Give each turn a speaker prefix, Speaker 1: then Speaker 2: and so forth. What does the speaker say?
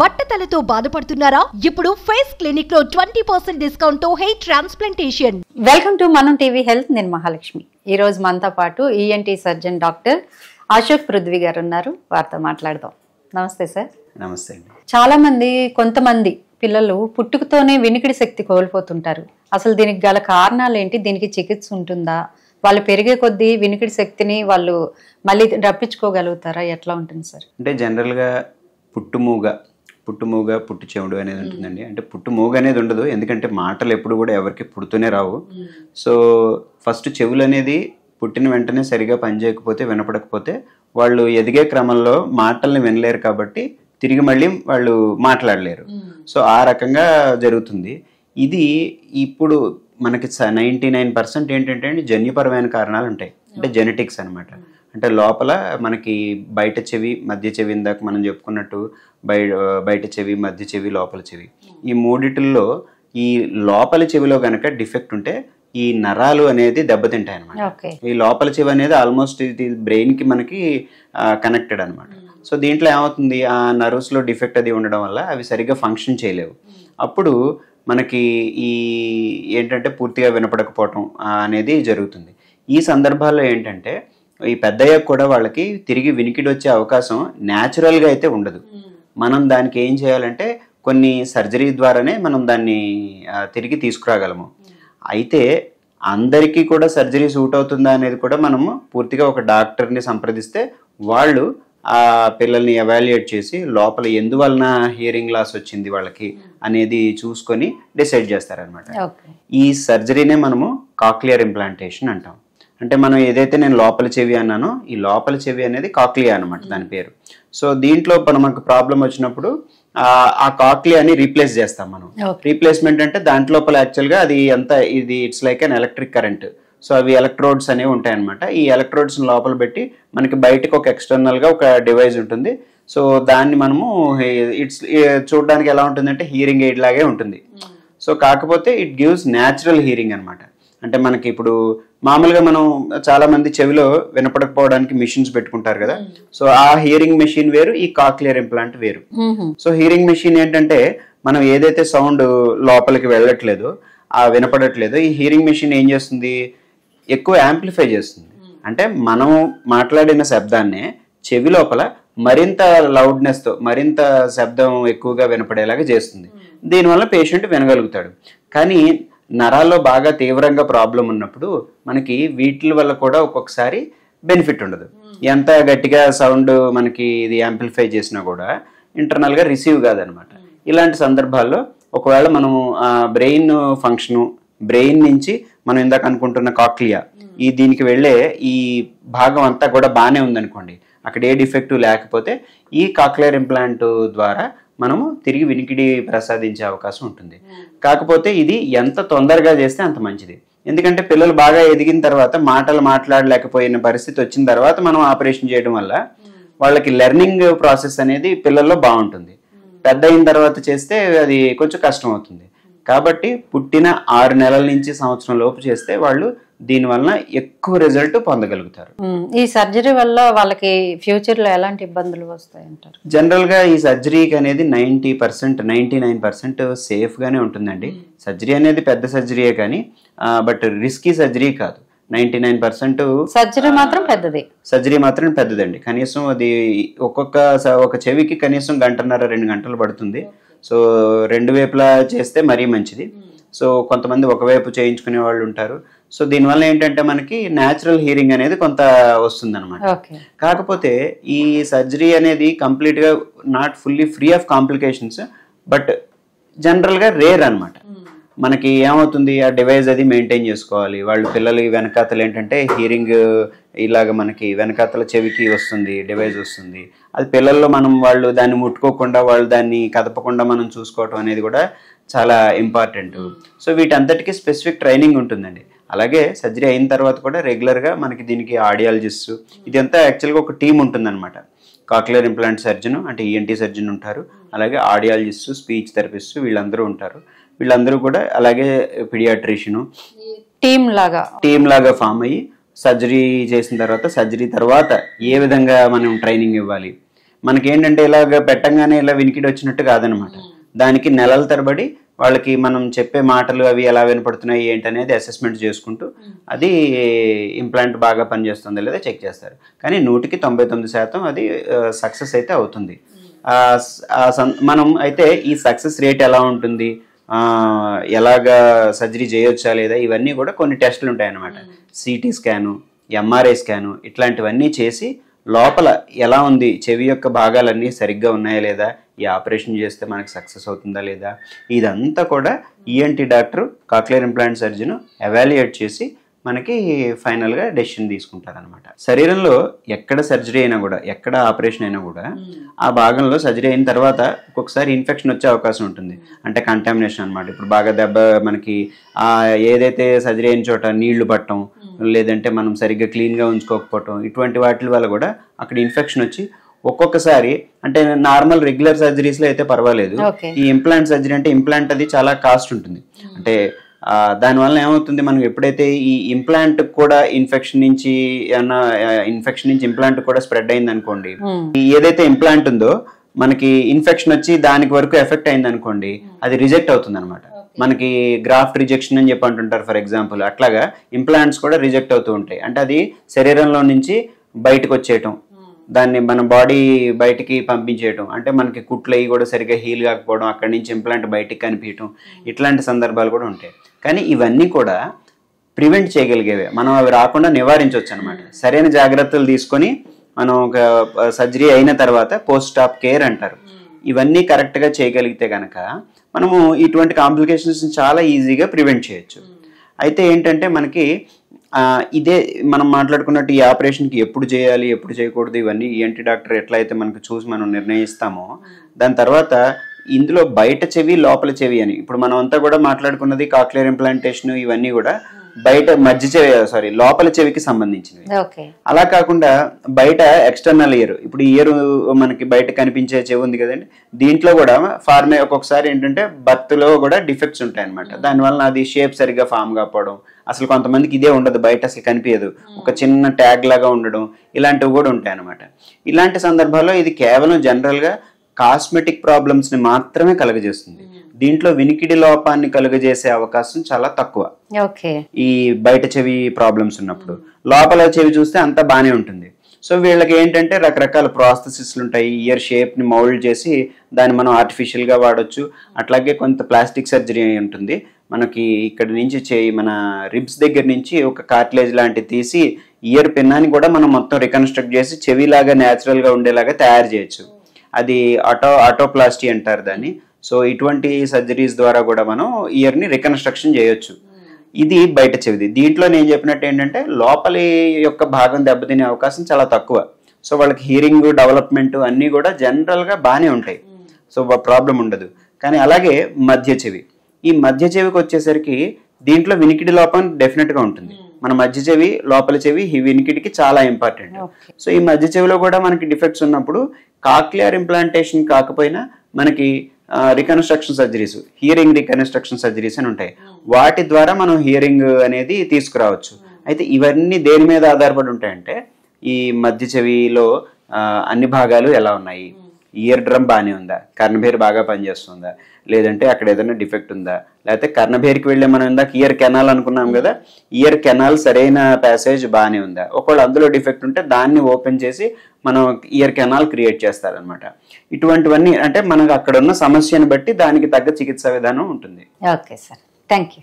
Speaker 1: బట్టతలతో బాధపడుతున్నారా? ఇప్పుడు face clinic లో 20% డిస్కౌంట్ తో హెయిర్ ట్రాన్స్ప్లాంటేషన్.
Speaker 2: వెల్కమ్ టు మనం టీవీ హెల్త్. నేను మహాలక్ష్మి. ఈ రోజు మనతో పాటు ENT surgeon doctor Ashok Prithvi గారు ఉన్నారు. వారితో మాట్లాడదాం. నమస్తే సార్.
Speaker 3: నమస్తే అండి.
Speaker 2: చాలా మంది కొంతమంది పిల్లలు పుట్టుకతోనే వినికిడి శక్తి కోల్పోతుంటారు. అసలు దీనికి గల కారణాలు ఏంటి? దీనికి చికిత్స ఉంటుందా? వాళ్ళు పెరిగే కొద్దీ వినికిడి శక్తిని వాళ్ళు మళ్ళీ రప్పించుకోగలుగుతారా? ఎట్లా ఉంటుంది సార్?
Speaker 3: అంటే జనరల్గా పుట్టు చెవుడు అనేది ఉంటుందండి. అంటే పుట్టుమూగ అనేది ఉండదు, ఎందుకంటే మాటలు ఎప్పుడు కూడా ఎవరికి పుడుతూనే రావు. సో ఫస్ట్ చెవులు అనేది పుట్టిన వెంటనే సరిగా పనిచేయకపోతే, వినపడకపోతే వాళ్ళు ఎదిగే క్రమంలో మాటల్ని వినలేరు, కాబట్టి తిరిగి మళ్ళీ వాళ్ళు మాట్లాడలేరు. సో ఆ రకంగా జరుగుతుంది. ఇది ఇప్పుడు మనకి 99% ఏంటంటే అండి, జన్యుపరమైన కారణాలు ఉంటాయి. అంటే జెనెటిక్స్ అనమాట. అంటే లోపల మనకి బయట చెవి, మధ్య చెవి, ఇందాక మనం చెప్పుకున్నట్టు బయట చెవి, మధ్య చెవి, లోపల చెవి, ఈ మూడిటిల్లో ఈ లోపల చెవిలో కనుక డిఫెక్ట్ ఉంటే ఈ నరాలు అనేది దెబ్బతింటాయి అనమాట. ఈ లోపల చెవి అనేది ఆల్మోస్ట్ ఇది బ్రెయిన్ కి మనకి కనెక్టెడ్ అనమాట. సో దీంట్లో ఏమవుతుంది, ఆ నర్వ్స్ లో డిఫెక్ట్ అది ఉండడం వల్ల అవి సరిగ్గా ఫంక్షన్ చేయలేవు. అప్పుడు మనకి ఈ ఏంటంటే పూర్తిగా వినపడకపోవటం అనేది జరుగుతుంది. ఈ సందర్భాల్లో ఏంటంటే ఈ పెద్దయ్యాక కూడా వాళ్ళకి తిరిగి వినికిడి వచ్చే అవకాశం న్యాచురల్గా అయితే ఉండదు. మనం దానికి ఏం చేయాలంటే కొన్ని సర్జరీ ద్వారానే మనం దాన్ని తిరిగి తీసుకురాగలము. అయితే అందరికీ కూడా సర్జరీ సూట్ అవుతుందా అనేది కూడా మనము పూర్తిగా ఒక డాక్టర్ని సంప్రదిస్తే వాళ్ళు ఆ పిల్లల్ని ఎవాల్యుయేట్ చేసి లోపల ఎందువలన హియరింగ్ లాస్ వచ్చింది వాళ్ళకి అనేది చూసుకొని డిసైడ్ చేస్తారనమాట. ఈ సర్జరీనే మనము కాక్లియర్ ఇంప్లాంటేషన్ అంటాం. అంటే మనం ఏదైతే నేను లోపల చెవి అన్నానో, ఈ లోపల చెవి అనేది కాక్లియా అనమాట, దాని పేరు. సో దీంట్లో మనకు ప్రాబ్లం వచ్చినప్పుడు ఆ కాక్లియాని రీప్లేస్ చేస్తాం మనం. రీప్లేస్మెంట్ అంటే దాంట్లోపల యాక్చువల్గా అది ఇది it's like an electric current. So అవి ఎలక్ట్రోడ్స్ అనేవి ఉంటాయన్నమాట. ఈ ఎలక్ట్రోడ్స్ లోపల పెట్టి మనకి బయటకు ఒక ఎక్స్టర్నల్గా ఒక డివైస్ ఉంటుంది. సో దాన్ని మనము చూడడానికి ఎలా ఉంటుందంటే హియరింగ్ ఎయిడ్ లాగే ఉంటుంది. సో కాకపోతే ఇట్ గివ్స్ న్యాచురల్ హియరింగ్ అనమాట. అంటే మనకి ఇప్పుడు మామూలుగా మనం చాలా మంది చెవిలో వినపడకపోవడానికి మిషన్స్ పెట్టుకుంటారు కదా. సో ఆ హియరింగ్ మెషిన్ వేరు, ఈ కాక్లియర్ ఇంప్లాంట్ వేరు. సో హియరింగ్ మెషిన్ ఏంటంటే మనం ఏదైతే సౌండ్ లోపలికి వెళ్ళట్లేదో, వినపడట్లేదో, ఈ హియరింగ్ మెషిన్ ఏం చేస్తుంది, ఎక్కువ యాంప్లిఫై చేస్తుంది. అంటే మనం మాట్లాడిన శబ్దాన్నే చెవి లోపల మరింత లౌడ్నెస్తో, మరింత శబ్దం ఎక్కువగా వినపడేలాగా చేస్తుంది. దీనివల్ల పేషెంట్ వినగలుగుతాడు. కానీ నరాల్లో బాగా తీవ్రంగా ప్రాబ్లం ఉన్నప్పుడు మనకి వీటి వల్ల కూడా ఒక్కొక్కసారి బెనిఫిట్ ఉండదు. ఎంత గట్టిగా సౌండ్ మనకి ఇది యాంప్లిఫై చేసినా కూడా ఇంటర్నల్గా రిసీవ్ కాదనమాట. ఇలాంటి సందర్భాల్లో ఒకవేళ మనం బ్రెయిన్ ఫంక్షను, బ్రెయిన్ నుంచి మనం ఇందాక అనుకుంటున్న కాక్లియా, దీనికి వెళ్ళే ఈ భాగం అంతా కూడా బాగానే ఉందనుకోండి, అక్కడ ఏ డిఫెక్ట్ లేకపోతే ఈ కాక్లియర్ ఇంప్లాంట్ ద్వారా మనము తిరిగి వినికిడి ప్రసాదించే అవకాశం ఉంటుంది. కాకపోతే ఇది ఎంత తొందరగా చేస్తే అంత మంచిది. ఎందుకంటే పిల్లలు బాగా ఎదిగిన తర్వాత మాటలు మాట్లాడలేకపోయిన పరిస్థితి వచ్చిన తర్వాత మనం ఆపరేషన్ చేయడం వల్ల వాళ్ళకి లెర్నింగ్ ప్రాసెస్ అనేది పిల్లల్లో బాగుంటుంది. పెద్ద అయిన తర్వాత చేస్తే అది కొంచెం కష్టం అవుతుంది. కాబట్టి పుట్టిన 6 నెలల నుంచి సంవత్సరం లోపు చేస్తే వాళ్ళు దీనివల్ల ఎక్కువ రిజల్ట్ పొందగలుగుతారు.
Speaker 2: ఈ సర్జరీ వల్ల వాళ్ళకి ఫ్యూచర్ లో ఎలాంటి ఇబ్బందులు వస్తాయంటారు?
Speaker 3: జనరల్ గా ఈ సర్జరీకి అనేది 99% సేఫ్ గానే ఉంటుందండి. సర్జరీ అనేది పెద్ద సర్జరీయే కానీ బట్ రిస్కీ సర్జరీ కాదు. 99%
Speaker 2: సర్జరీ మాత్రం పెద్దదండి. కనీసం అది ఒక చెవికి కనీసం 1.5-2 గంటలు పడుతుంది. సో 2 వైపులా చేస్తే మరీ మంచిది. సో కొంతమంది ఒకవైపు చేయించుకునే వాళ్ళు ఉంటారు. సో దీనివల్ల ఏంటంటే మనకి న్యాచురల్ హియరింగ్ అనేది కొంత వస్తుంది అనమాట. కాకపోతే ఈ సర్జరీ అనేది కంప్లీట్గా not fully free of complications, but జనరల్గా రేర్ అనమాట. మనకి ఏమవుతుంది, ఆ డివైస్ అది మెయింటైన్ చేసుకోవాలి. వాళ్ళు పిల్లలు వెనకాతలు ఏంటంటే హియరింగ్ ఇలాగ మనకి వెనకాతల చెవికి వస్తుంది, డివైస్ వస్తుంది. అది పిల్లల్లో వాళ్ళు దాన్ని ముట్టుకోకుండా, వాళ్ళు దాన్ని కదపకుండా మనం చూసుకోవటం అనేది కూడా చాలా ఇంపార్టెంట్. సో వీటంతటికీ స్పెసిఫిక్ ట్రైనింగ్ ఉంటుందండి. అలాగే సర్జరీ అయిన తర్వాత కూడా రెగ్యులర్గా మనకి దీనికి ఆడియాలజిస్ట్, ఇదంతా యాక్చువల్గా ఒక టీం ఉంటుందన్నమాట. కాక్లియర్ ఇంప్లాంట్ సర్జన్ అంటే ఈఎన్టీ సర్జన్ ఉంటారు, అలాగే ఆడియాలజిస్ట్, స్పీచ్ థెరపిస్ట్, వీళ్ళందరూ ఉంటారు. వీళ్ళందరూ కూడా అలాగే పిడియాట్రిషియన్ టీమ్ లాగా ఫామ్ అయ్యి సర్జరీ చేసిన తర్వాత, సర్జరీ తర్వాత ఏ విధంగా మనం ట్రైనింగ్ ఇవ్వాలి, మనకేంటంటే ఇలాగ పెట్టంగానే ఇలా వినికిడి వచ్చినట్టు కాదనమాట. దానికి నెలల తరబడి వాళ్ళకి మనం చెప్పే మాటలు అవి ఎలా వినపడుతున్నాయి ఏంటనేది అసెస్మెంట్ చేసుకుంటూ అది ఇంప్లాంట్ బాగా పనిచేస్తుందో లేదా చెక్ చేస్తారు. కానీ 99% అది సక్సెస్ అయితే అవుతుంది. మనం అయితే ఈ సక్సెస్ రేట్ ఎలా ఉంటుంది, ఎలాగా సర్జరీ చేయొచ్చా లేదా, ఇవన్నీ కూడా కొన్ని టెస్టులు ఉంటాయన్నమాట. సిటీ స్కాను, ఎంఆర్ఐ స్కాను ఇట్లాంటివన్నీ చేసి లోపల ఎలా ఉంది, చెవి యొక్క భాగాలన్నీ సరిగ్గా ఉన్నాయా లేదా, ఈ ఆపరేషన్ చేస్తే మనకు సక్సెస్ అవుతుందా లేదా, ఇదంతా కూడా ENT doctor cochlear implant surgeon evaluate చేసి మనకి ఫైనల్గా డెసిషన్ తీసుకుంటారనమాట. శరీరంలో ఎక్కడ సర్జరీ అయినా కూడా, ఎక్కడ ఆపరేషన్ అయినా కూడా ఆ భాగంలో సర్జరీ అయిన తర్వాత ఒక్కొక్కసారి ఇన్ఫెక్షన్ వచ్చే అవకాశం ఉంటుంది. అంటే కంటామినేషన్ అనమాట. ఇప్పుడు బాగా దెబ్బ మనకి ఏదైతే సర్జరీ అయిన చోట నీళ్లు పట్టడం, లేదంటే మనం సరిగ్గా క్లీన్గా ఉంచుకోకపోవటం, ఇటువంటి వాటి వల్ల కూడా అక్కడ ఇన్ఫెక్షన్ వచ్చి ఒక్కొక్కసారి అంటే నార్మల్ రెగ్యులర్ సర్జరీస్లో అయితే పర్వాలేదు. ఈ ఇంప్లాంట్ సర్జరీ అంటే ఇంప్లాంట్ అది చాలా కాస్ట్ ఉంటుంది. అంటే దానివల్ల ఏమవుతుంది, మనం ఎప్పుడైతే ఈ ఇంప్లాంట్ కూడా ఇన్ఫెక్షన్ నుంచి ఇంప్లాంట్ కూడా స్ప్రెడ్ అయింది అనుకోండి, ఏదైతే ఇంప్లాంట్ ఉందో మనకి ఇన్ఫెక్షన్ వచ్చి దానికి వరకు ఎఫెక్ట్ అయింది అనుకోండి, అది రిజెక్ట్ అవుతుంది అనమాట. మనకి గ్రాఫ్ట్ రిజెక్షన్ అని చెప్పి అంటుంటారు ఫర్ ఎగ్జాంపుల్. అట్లాగా ఇంప్లాంట్స్ కూడా రిజెక్ట్ అవుతూ ఉంటాయి. అంటే అది శరీరంలో నుంచి బయటకు వచ్చేయటం, దాన్ని మన బాడీ బయటికి పంపించేయటం, అంటే మనకి కుట్లు అవి కూడా సరిగ్గా హీల్ కాకపోవడం, అక్కడి నుంచి ఇంప్లాంట్ బయటికి కనిపించడం, ఇట్లాంటి సందర్భాలు కూడా ఉంటాయి. కానీ ఇవన్నీ కూడా ప్రివెంట్ చేయగలిగేవే, మనం అవి రాకుండా నివారించవచ్చు అనమాట. సరైన జాగ్రత్తలు తీసుకొని మనం ఒక సర్జరీ అయిన తర్వాత పోస్ట్ ఆప్ కేర్ అంటారు, ఇవన్నీ కరెక్ట్గా చేయగలిగితే కనుక మనము ఇటువంటి కాంప్లికేషన్స్ చాలా ఈజీగా ప్రివెంట్ చేయొచ్చు. అయితే ఏంటంటే మనకి ఇదే మనం మాట్లాడుకున్నట్టు ఈ ఆపరేషన్కి ఎప్పుడు చేయాలి ఎప్పుడు చేయకూడదు ఇవన్నీ ఈఎన్టీ డాక్టర్ ఎట్లా అయితే మనకు చూసి మనం నిర్ణయిస్తామో, దాని తర్వాత ఇందులో బయట చెవి లోపల చెవి అని ఇప్పుడు మనం అంతా కూడా మాట్లాడుకున్నది కాక్లియర్ ఇంప్లాంటేషన్ ఇవన్నీ కూడా బయట మధ్య చెవి లోపల చెవికి సంబంధించినవి. అలా కాకుండా బయట ఎక్స్టర్నల్ ఇయర్, ఇప్పుడు ఇయర్ మనకి బయట కనిపించే చెవి ఉంది కదండి, దీంట్లో కూడా ఒక్కొక్కసారి ఏంటంటే బర్త్ లో కూడా డిఫెక్ట్స్ ఉంటాయి అనమాట. దానివల్ల అది షేప్ సరిగ్గా ఫామ్ కాకపోవడం, అసలు కొంతమందికి ఇదే ఉండదు, బయట అసలు కనిపించదు, ఒక చిన్న ట్యాగ్ లాగా ఉండడం, ఇలాంటివి కూడా ఉంటాయి అనమాట. ఇలాంటి సందర్భాల్లో ఇది కేవలం జనరల్ గా కాస్మెటిక్ ప్రాబ్లమ్స్ ని మాత్రమే కలుగజేస్తుంది. దీంట్లో వినికిడి లోపాన్ని కలుగజేసే అవకాశం చాలా తక్కువ ఈ బయట చెవి ప్రాబ్లమ్స్ ఉన్నప్పుడు. లోపల చెవి చూస్తే అంతా బాగానే ఉంటుంది. సో వీళ్ళకి ఏంటంటే రకరకాల ప్రాస్థెసిస్లు ఉంటాయి, ఇయర్ షేప్ ని మౌల్డ్ చేసి దాన్ని మనం ఆర్టిఫిషియల్ గా వాడచ్చు. అట్లాగే కొంత ప్లాస్టిక్ సర్జరీ ఉంటుంది, మనకి ఇక్కడ నుంచి మన రిబ్స్ దగ్గర నుంచి ఒక కార్టిలేజ్ లాంటివి తీసి ఇయర్ పిన్నాన్ని కూడా మనం మొత్తం రికన్స్ట్రక్ట్ చేసి చెవిలాగా న్యాచురల్ గా ఉండేలాగా తయారు చేయొచ్చు. అది ఆటోప్లాస్టీ అంటారు దాన్ని. సో ఇటువంటి సర్జరీస్ ద్వారా కూడా మనం ఇయర్ ని రికన్స్ట్రక్షన్ చేయొచ్చు. ఇది బయట చెవిది. దీంట్లో నేను చెప్పినట్టు ఏంటంటే లోపలి యొక్క భాగం దెబ్బతినే అవకాశం చాలా తక్కువ. సో వాళ్ళకి హియరింగ్ డెవలప్మెంట్ అన్నీ కూడా జనరల్ గా బాగానే ఉంటాయి, సో ప్రాబ్లం ఉండదు. కానీ అలాగే మధ్య చెవి, ఈ మధ్య చెవికి వచ్చేసరికి దీంట్లో వినికిడి లోపం డెఫినెట్ గా ఉంటుంది. మన మధ్య చెవి లోపల చెవి వినికిడికి చాలా ఇంపార్టెంట్. సో ఈ మధ్య చెవిలో కూడా మనకి డిఫెక్ట్స్ ఉన్నప్పుడు కాక్లియర్ ఇంప్లాంటేషన్ కాకపోయినా మనకి reconstruction surgeries, hearing reconstruction surgeries అని ఉంటాయి. వాటి ద్వారా మనం హియరింగ్ అనేది తీసుకురావచ్చు. అయితే ఇవన్నీ దేని మీద ఆధారపడి ఉంటాయంటే ఈ మధ్య చెవిలో అన్ని భాగాలు ఎలా ఉన్నాయి, ఇయర్ డ్రమ్ బాగానే ఉందా, కర్ణభేర్ బాగా పనిచేస్తుందా, లేదంటే అక్కడ ఏదైనా డిఫెక్ట్ ఉందా, లేకపోతే కర్ణభేరికి వెళ్ళే మనం ఇందాక ఇయర్ కెనాల్ అనుకున్నాం కదా, ఇయర్ కెనాల్ సరైన ప్యాసేజ్ బాగానే ఉందా, ఒకవేళ అందులో డిఫెక్ట్ ఉంటే దాన్ని ఓపెన్ చేసి మనం ఇయర్ కెనాల్ క్రియేట్ చేస్తారనమాట. ఇటువంటివన్నీ అంటే మనకు అక్కడ ఉన్న సమస్యను బట్టి దానికి తగ్గ చికిత్సా విధానం ఉంటుంది.
Speaker 4: Okay sir, thank you.